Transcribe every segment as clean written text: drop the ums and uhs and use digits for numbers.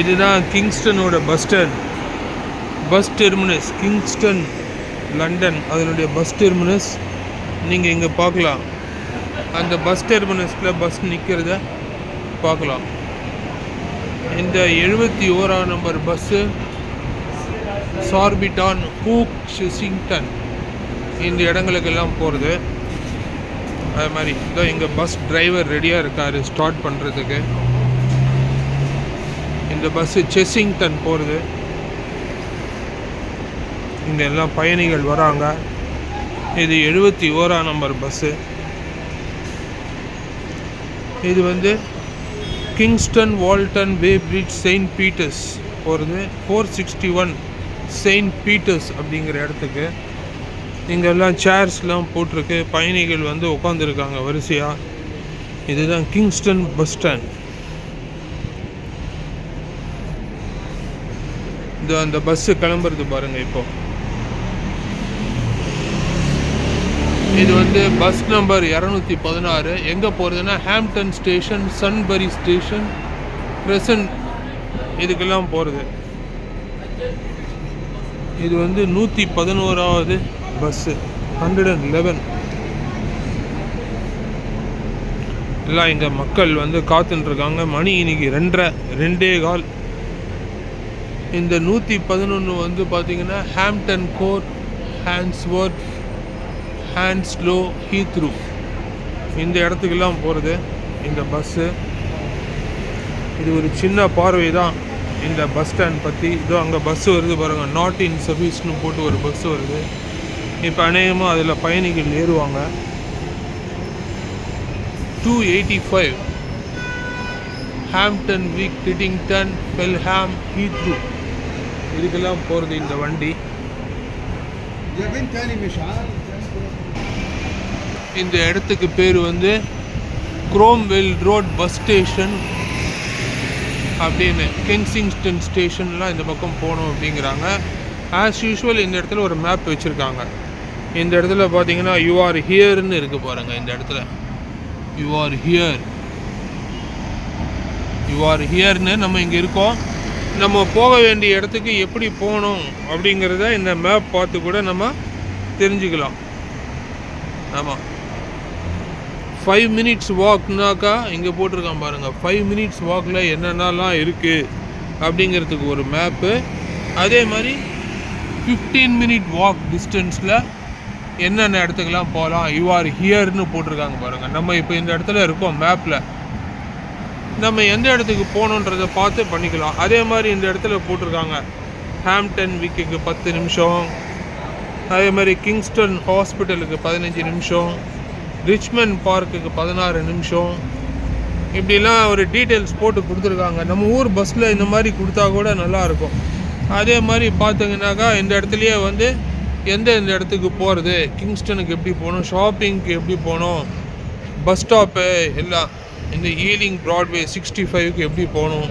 இதுதான் கிங்ஸ்டனோட bus stand, bus terminus. Kingston London அதனுடைய பஸ் டெர்மினஸ் நீங்கள் இங்கே பார்க்கலாம். அந்த பஸ் டெர்மினஸில் பஸ் நிற்கிறத பார்க்கலாம். இந்த 71ஆம் நம்பர் பஸ்ஸு சார்பிட்டான், ஹூக், செசிங்டன் இந்த இடங்களுக்கெல்லாம் போகிறது. அது மாதிரி இதோ இங்கே பஸ் டிரைவர் ரெடியாக இருக்கார் ஸ்டார்ட் பண்ணுறதுக்கு. இந்த பஸ்ஸு செசிங்டன் போகிறது. இங்கே எல்லாம் பயணிகள் வராங்க. இது 71ஆம் நம்பர் பஸ்ஸு. இது வந்து கிங்ஸ்டன், வால்டன், வே பிரிட்ஜ், செயின்ட் பீட்டர்ஸ் போகிறது. 461 செயின்ட் பீட்டர்ஸ் அப்படிங்கிற இடத்துக்கு. இங்கெல்லாம் சேர்ஸ்லாம் போட்டிருக்கு, பயணிகள் வந்து உட்காந்துருக்காங்க வரிசையாக. இதுதான் கிங்ஸ்டன் பஸ் ஸ்டாண்ட். இது அந்த பஸ்ஸு கிளம்புறது பாருங்கள். இப்போ இது வந்து பஸ் நம்பர் 216. எங்கே போகிறதுனா ஹாம்ப்டன் ஸ்டேஷன், சன்பரி ஸ்டேஷன், கிரசன்ட் இதுக்கெல்லாம் போகிறது. இது வந்து 111வது பஸ்ஸு, 111. எல்லாம் இங்கே மக்கள் வந்து காத்துட்டுருக்காங்க. மணி இன்னைக்கு 2:15. இந்த 111 வந்து பார்த்திங்கன்னா ஹாம்ப்டன் கோர்ட், ஹான்ஸ்வர்த், ஹான்ஸ்லோ, ஹீத்ரூ இந்த இடத்துக்கெல்லாம் போகிறது இந்த பஸ்ஸு. இது ஒரு சின்ன பார்வை தான் இந்த பஸ் ஸ்டாண்ட் பற்றி. இதோ அங்கே பஸ்ஸு வருது பாருங்கள், நாட் இன் சர்வீஸ்னு போட்டு ஒரு பஸ்ஸு வருது. இப்போ அநேகமாக அதில் பயணிகள் ஏறுவாங்க. 285 ஹாம்ப்டன், விக், டிடிங்டன், ஃபெல்ஹாம், ஹீத்ரூ இதுக்கெல்லாம் போகிறது இந்த வண்டி. இந்த இடத்துக்கு பேர் வந்து குரோம்வெல் ரோட் பஸ் ஸ்டேஷன் அப்படின்னு. கென்சிங்டன் ஸ்டேஷன்லாம் இந்த பக்கம் போகணும் அப்படிங்கிறாங்க. ஆஸ் யூஷுவல் இந்த இடத்துல ஒரு மேப் வச்சுருக்காங்க. இந்த இடத்துல பார்த்தீங்கன்னா யூ ஆர் ஹியர்னு இருக்குது பாருங்கள். இந்த இடத்துல you are here, you are ஹியர்னு நம்ம இங்கே இருக்கோம். நம்ம போக வேண்டிய இடத்துக்கு எப்படி போகணும் அப்படிங்கிறத இந்த மேப் பார்த்து கூட நம்ம தெரிஞ்சுக்கலாம். ஆமாம், 5 மினிட்ஸ் வாக்னாக்கா இங்கே போட்டிருக்கான் பாருங்கள். 5 மினிட்ஸ் வாக்கில் என்னென்னலாம் இருக்குது அப்படிங்கிறதுக்கு ஒரு மேப்பு. அதே மாதிரி 15 மினிட் வாக் டிஸ்டன்ஸில் என்னென்ன இடத்துக்கெல்லாம் போகலாம் யூ ஆர் ஹியர்னு போட்டிருக்காங்க பாருங்கள். நம்ம இப்போ இந்த இடத்துல இருக்கோம் மேப்பில். நம்ம எந்த இடத்துக்கு போகணுன்றதை பார்த்து பண்ணிக்கலாம். அதே மாதிரி இந்த இடத்துல போட்டிருக்காங்க ஹாம்ப்டன் விக்குக்கு 10 நிமிஷம், அதே மாதிரி கிங்ஸ்டன் ஹாஸ்பிட்டலுக்கு 15 நிமிஷம், ரிச்மண்ட் பார்க்குக்கு 16 நிமிஷம், இப்படிலாம் ஒரு டீட்டெயில்ஸ் போட்டு கொடுத்துருக்காங்க. நம்ம ஊர் பஸ்ஸில் இந்த மாதிரி கொடுத்தா கூட நல்லாயிருக்கும். அதே மாதிரி பார்த்தீங்கன்னாக்கா இந்த இடத்துலையே வந்து எந்த இடத்துக்கு போகிறது, கிங்ஸ்டனுக்கு எப்படி போகணும், ஷாப்பிங்க்கு எப்படி போகணும், பஸ் ஸ்டாப்பு எல்லாம், இந்த ஈலிங் ப்ராட்வே 65க்கு எப்படி போகணும்.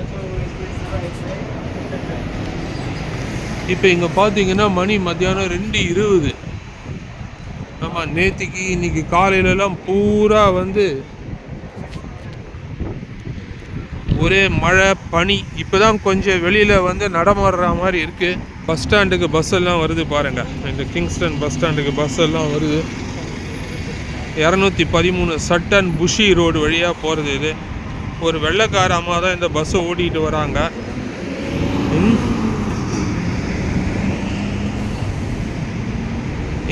இப்போ இங்கே பார்த்தீங்கன்னா மணி மத்தியானம் 2:20. ஆமாம், நேற்றுக்கு இன்றைக்கி காலையிலலாம் பூரா வந்து ஒரே மழை பனி. இப்போ தான் கொஞ்சம் வெளியில் வந்து நடமாடுற மாதிரி இருக்குது. பஸ் ஸ்டாண்டுக்கு பஸ் எல்லாம் வருது பாருங்கள். இந்த கிங்ஸ்டன் பஸ் ஸ்டாண்டுக்கு பஸ் எல்லாம் வருது. 213 சட்டன் புஷி ரோடு வழியாக போகிறது. இது ஒரு வெள்ளைக்கார அம்மா தான் இந்த பஸ்ஸை ஓட்டிகிட்டு வராங்க.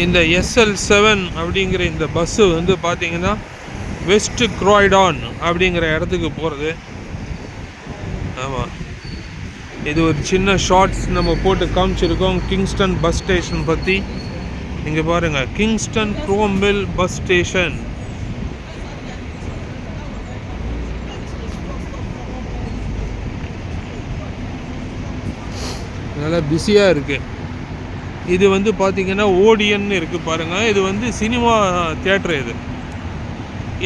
இந்த SL7 அப்படிங்கிற இந்த பஸ்ஸு வந்து பார்த்திங்கன்னா வெஸ்ட் க்ராய்டான் அப்படிங்கிற இடத்துக்கு போகிறது. ஆமாம், இது ஒரு சின்ன ஷார்ட்ஸ் நம்ம போட்டு காமிச்சிருக்கோம் கிங்ஸ்டன் பஸ் ஸ்டேஷன் பற்றி. இங்கே பாருங்கள், கிங்ஸ்டன் குரோம்வெல் பஸ் ஸ்டேஷன். நல்லா பிஸியாக இருக்குது. இது வந்து பார்த்திங்கன்னா ஓடியன்னு இருக்குது பாருங்கள். இது வந்து சினிமா தியேட்டர்.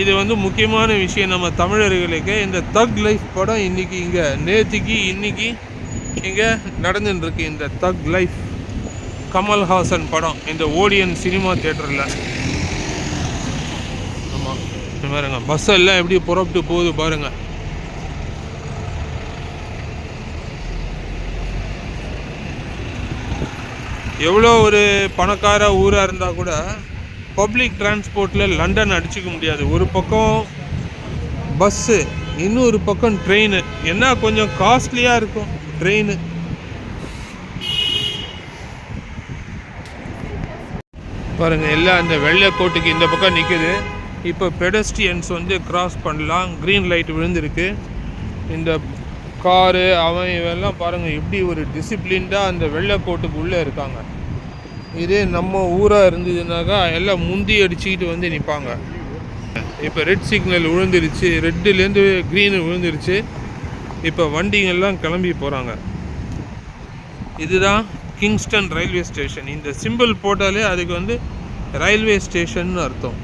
இது வந்து முக்கியமான விஷயம் நம்ம தமிழர்களுக்கு. இந்த தக் லைஃப் படம் இன்றைக்கி இங்கே இன்னைக்கு இங்கே நடந்துட்டுருக்கு. இந்த தக் லைஃப் கமல்ஹாசன் படம் இந்த ஓடியன் சினிமா தியேட்டரில். ஆமாம், பாருங்க பஸ் எல்லாம் எப்படி புறப்பட்டு போகுது பாருங்கள். எவ்வளோ ஒரு பணக்கார ஊராக இருந்தால் கூட பப்ளிக் டிரான்ஸ்போர்ட்டில் லண்டன் அடிச்சிக்க முடியாது. ஒரு பக்கம் பஸ்ஸு, இன்னொரு பக்கம் ட்ரெயின். என்ன கொஞ்சம் காஸ்ட்லியாக இருக்கும் ட்ரெயின். பாருங்கள், எல்லாம் அந்த வெள்ளை கோட்டுக்கு இந்த பக்கம் நிற்குது. இப்போ பெடஸ்ட்ரியன்ஸ் வந்து கிராஸ் பண்ணலாம். க்ரீன் லைட் விழுந்திருக்கு. இந்த காரு அவன் இவெல்லாம் பாருங்கள் எப்படி ஒரு டிசிப்ளின்டாக அந்த வெள்ளை கோட்டுக்கு உள்ளே இருக்காங்க. இதே நம்ம ஊராக இருந்ததுனாக்கா எல்லாம் முந்தி அடிச்சுக்கிட்டு வந்து நிற்பாங்க. இப்போ ரெட் சிக்னல் விழுந்துருச்சு, ரெட்டுலேருந்து க்ரீனு விழுந்துருச்சு. இப்போ வண்டிங்கெல்லாம் கிளம்பி போகிறாங்க. இதுதான் கிங்ஸ்டன் ரயில்வே ஸ்டேஷன். இந்த சிம்பிள் போட்டாலே அதுக்கு வந்து ரயில்வே ஸ்டேஷன் அர்த்தம்.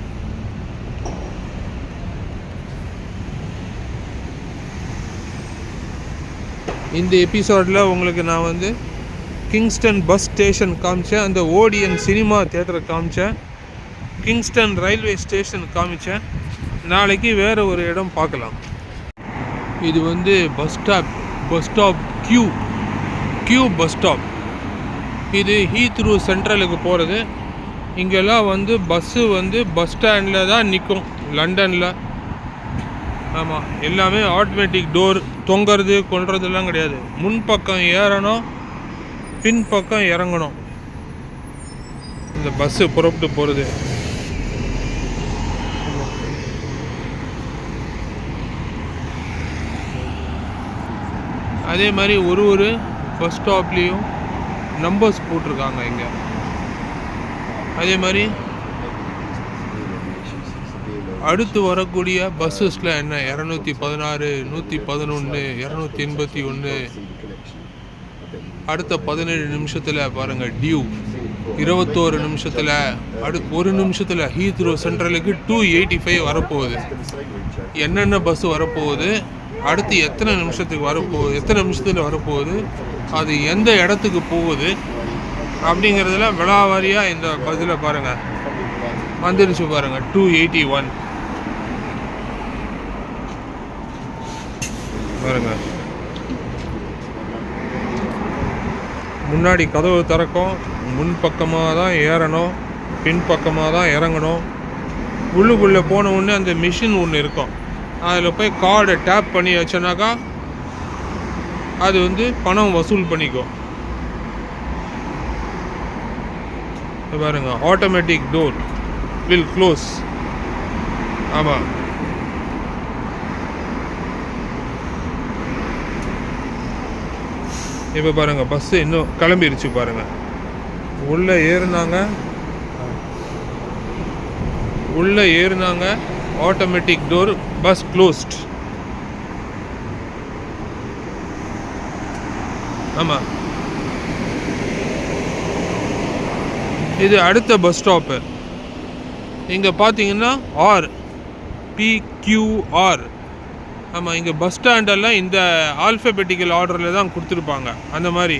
இந்த எபிசோடில் உங்களுக்கு நான் வந்து கிங்ஸ்டன் பஸ் ஸ்டேஷன் காமிச்சேன், அந்த ஓடியன் சினிமா தியேட்டரை காமிச்சேன், கிங்ஸ்டன் ரயில்வே ஸ்டேஷன் காமிச்சேன். நாளைக்கு வேறு ஒரு இடம் பார்க்கலாம். இது வந்து bus stop queue bus stop. இது ஹீத்ரூ சென்ட்ரலுக்கு போகிறது. இங்கெல்லாம் வந்து பஸ்ஸு வந்து பஸ் ஸ்டாண்டில் தான் நிற்கும் லண்டனில். ஆமாம், எல்லாமே ஆட்டோமேட்டிக் டோர். தொங்கிறது கொள்றதுலாம் கிடையாது. முன்பக்கம் ஏறணும், பின்பக்கம் இறங்கணும். இந்த பஸ்ஸு புறப்பட்டு போகிறது. அதே மாதிரி ஒரு பஸ் ஸ்டாப்லேயும் நம்பர்ஸ் போட்டிருக்காங்க இங்கே. அதே மாதிரி அடுத்து வரக்கூடிய பஸ்ஸஸில் என்ன 216, 111, 281, அடுத்த 17 நிமிஷத்தில் பாருங்கள் டியூ, 21 நிமிஷத்தில், ஒரு நிமிஷத்தில் ஹீத்ரோ சென்ட்ரலுக்கு 285 வரப்போகுது. என்னென்ன பஸ் வரப்போகுது, அடுத்து எத்தனை நிமிஷத்துக்கு வரப்போகுது, எத்தனை நிமிஷத்தில் வரப்போகுது, அது எந்த இடத்துக்கு போகுது அப்படிங்கிறதுலாம் விழாவாரியாக இந்த பஸ்ஸில் பாருங்கள் வந்துடுச்சு. பாருங்கள் 281 பாருங்கள். முன்னாடி கதவு திறக்கும், முன்பக்கமாக தான் ஏறணும், பின்பக்கமாக தான் இறங்கணும். உள்ளுக்குள்ளே போன உடனே அந்த மிஷின் ஒன்று இருக்கும், அதில் போய் கார்டை டேப் பண்ணி வச்சோன்னாக்கா அது வந்து பணம் வசூல் பண்ணிக்கும். பாருங்க, ஆட்டோமேட்டிக் டோர் வில் க்ளோஸ். ஆமாம், இப்போ பாருங்கள் பஸ்ஸு இன்னும் கிளம்பிருச்சு. பாருங்கள், உள்ளே ஏறினாங்க, ஆட்டோமேட்டிக் டோர், பஸ் க்ளோஸ்ட். ஆமாம், இது அடுத்த பஸ் ஸ்டாப்பு. இங்கே பார்த்தீங்கன்னா PQR. ஆமாம், இங்கே பஸ் ஸ்டாண்டெல்லாம் இந்த ஆல்ஃபபெட்டிக்கல் ஆர்டரில் தான் கொடுத்துருப்பாங்க. அந்த மாதிரி